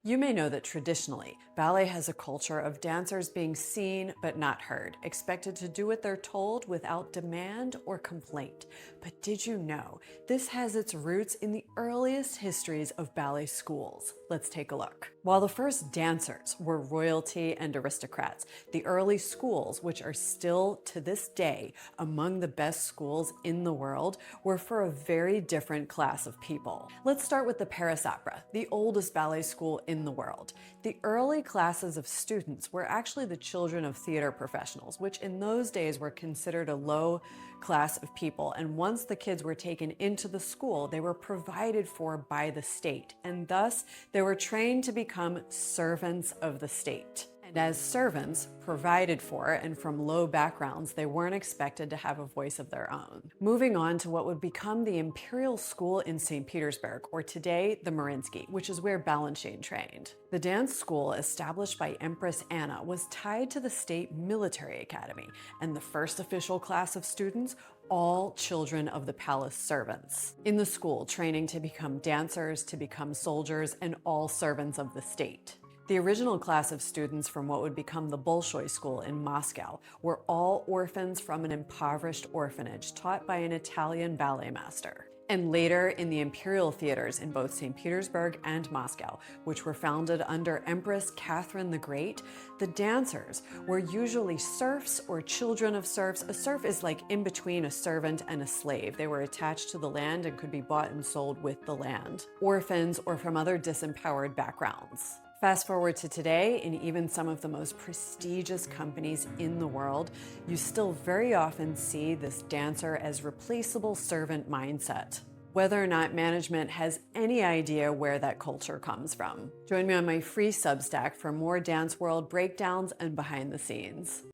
You may know that traditionally, ballet has a culture of dancers being seen but not heard, expected to do what they're told without demand or complaint. But did you know this has its roots in the earliest histories of ballet schools? Let's take a look. While the first dancers were royalty and aristocrats, the early schools, which are still to this day among the best schools in the world, were for a very different class of people. Let's start with the Paris Opera, the oldest ballet school in the world. The early classes of students were actually the children of theater professionals, which in those days were considered a low class of people. And once the kids were taken into the school, they were provided for by the state, and thus they were trained to become servants of the state. And as servants, provided for and from low backgrounds, they weren't expected to have a voice of their own. Moving on to what would become the Imperial School in St. Petersburg, or today the Mariinsky, which is where Balanchine trained. The dance school, established by Empress Anna, was tied to the state military academy, and the first official class of students, all children of the palace servants. In the school, training to become dancers, to become soldiers, and all servants of the state. The original class of students from what would become the Bolshoi School in Moscow were all orphans from an impoverished orphanage taught by an Italian ballet master. And later, in the imperial theaters in both St. Petersburg and Moscow, which were founded under Empress Catherine the Great, the dancers were usually serfs or children of serfs. A serf is like in between a servant and a slave. They were attached to the land and could be bought and sold with the land. Orphans or from other disempowered backgrounds. Fast forward to today, in even some of the most prestigious companies in the world, you still very often see this dancer as replaceable servant mindset, whether or not management has any idea where that culture comes from. Join me on my free Substack for more dance world breakdowns and behind the scenes.